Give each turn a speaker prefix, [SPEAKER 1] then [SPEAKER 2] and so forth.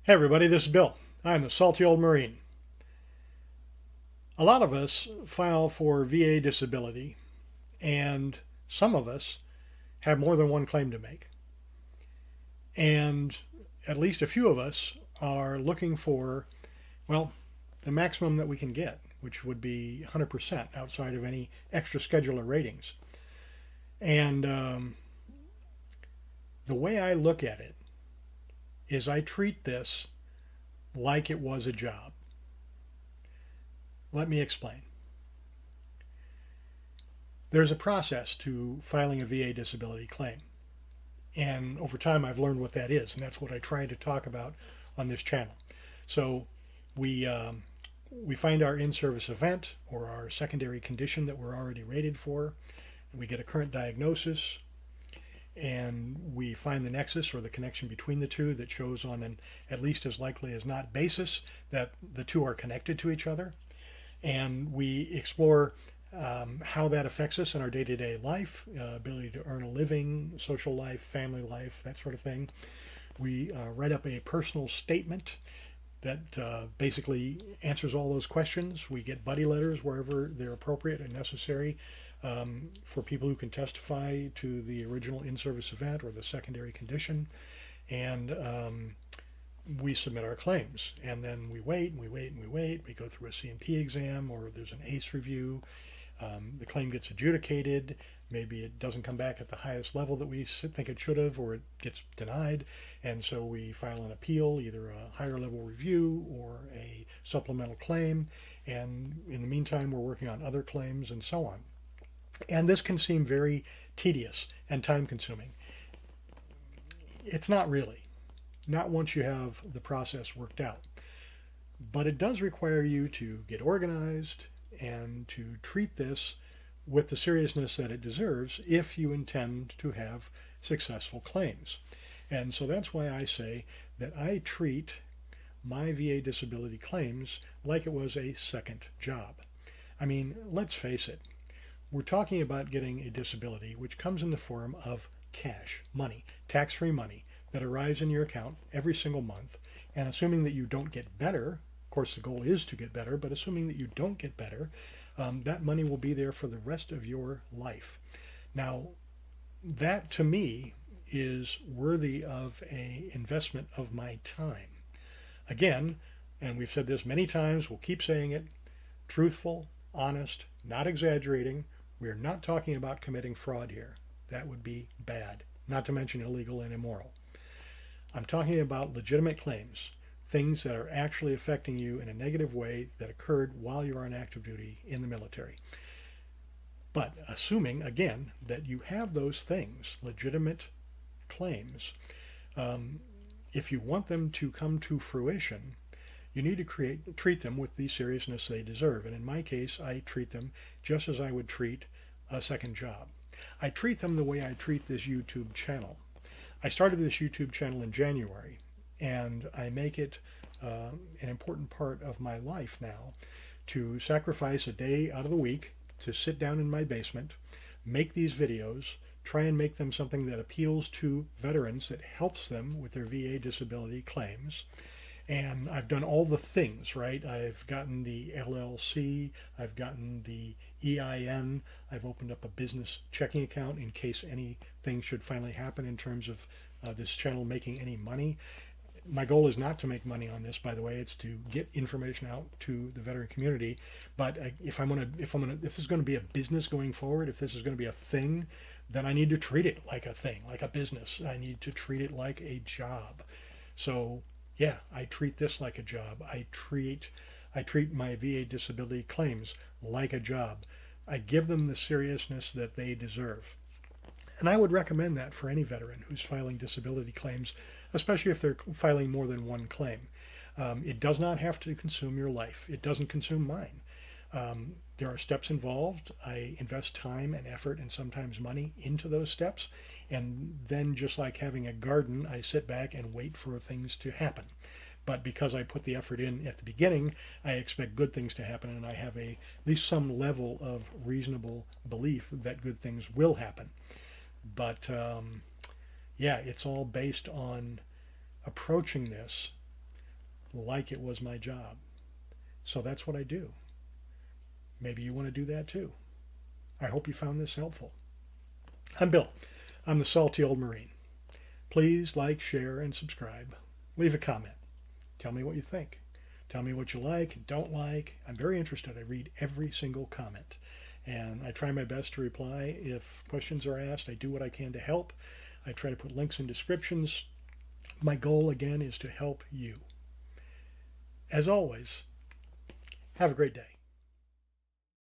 [SPEAKER 1] Hey everybody, this is Bill. I'm a salty old Marine. A lot of us file for VA disability, and some of us have more than one claim to make. And at least a few of us are looking for, well, the maximum that we can get, which would be 100% outside of any extra scheduler ratings. And the way I look at it is I treat this like it was a job. Let me explain. There's a process to filing a VA disability claim. And over time, I've learned what that is, and that's what I try to talk about on this channel. So we find our in-service event or our secondary condition that we're already rated for. We get a current diagnosis, and we find the nexus or the connection between the two that shows on an at least as likely as not basis that the two are connected to each other. And we explore how that affects us in our day-to-day life, ability to earn a living, social life, family life, that sort of thing. We write up a personal statement that basically answers all those questions. We get buddy letters wherever they're appropriate and necessary for people who can testify to the original in-service event or the secondary condition. And we submit our claims. And then we wait and we wait and we wait. We go through a C&P exam or there's an ACE review. The claim gets adjudicated. Maybe it doesn't come back at the highest level that we think it should have, or it gets denied. And so we file an appeal, either a higher level review or a supplemental claim. And in the meantime, we're working on other claims and so on. And this can seem very tedious and time consuming. It's not really, not once you have the process worked out. But it does require you to get organized and to treat this with the seriousness that it deserves if you intend to have successful claims. And so that's why I say that I treat my VA disability claims like it was a second job. I mean, let's face it. We're talking about getting a disability which comes in the form of cash, money, tax-free money that arrives in your account every single month. And assuming that you don't get better, of course the goal is to get better, but assuming that you don't get better, that money will be there for the rest of your life. Now, that to me is worthy of an investment of my time. Again, and we've said this many times, we'll keep saying it, truthful, honest, not exaggerating. We're not talking about committing fraud here. That would be bad, not to mention illegal and immoral. I'm talking about legitimate claims, things that are actually affecting you in a negative way that occurred while you are on active duty in the military. But assuming, again, that you have those things, legitimate claims, if you want them to come to fruition, you need to treat them with the seriousness they deserve. And in my case, I treat them just as I would treat a second job. I treat them the way I treat this YouTube channel. I started this YouTube channel in January, and I make it an important part of my life now to sacrifice a day out of the week to sit down in my basement, make these videos, try and make them something that appeals to veterans, that helps them with their VA disability claims. And I've done all the things, right? I've gotten the LLC, I've gotten the EIN, I've opened up a business checking account in case anything should finally happen in terms of this channel making any money. My goal is not to make money on this, by the way. It's to get information out to the veteran community. But if this is going to be a business going forward, if this is going to be a thing, then I need to treat it like a thing, like a business. I need to treat it like a job. So yeah, I treat this like a job. I treat my VA disability claims like a job. I give them the seriousness that they deserve. And I would recommend that for any veteran who's filing disability claims, especially if they're filing more than one claim. It does not have to consume your life. It doesn't consume mine. There are steps involved. I invest time and effort and sometimes money into those steps. And then, just like having a garden, I sit back and wait for things to happen. But because I put the effort in at the beginning, I expect good things to happen, and I have at least some level of reasonable belief that good things will happen. But yeah, it's all based on approaching this like it was my job. So that's what I do. Maybe you want to do that too. I hope you found this helpful. I'm Bill. I'm the Salty Old Marine. Please like, share, and subscribe. Leave a comment. Tell me what you think. Tell me what you like and don't like. I'm very interested. I read every single comment. And I try my best to reply. If questions are asked, I do what I can to help. I try to put links in descriptions. My goal, again, is to help you. As always, have a great day.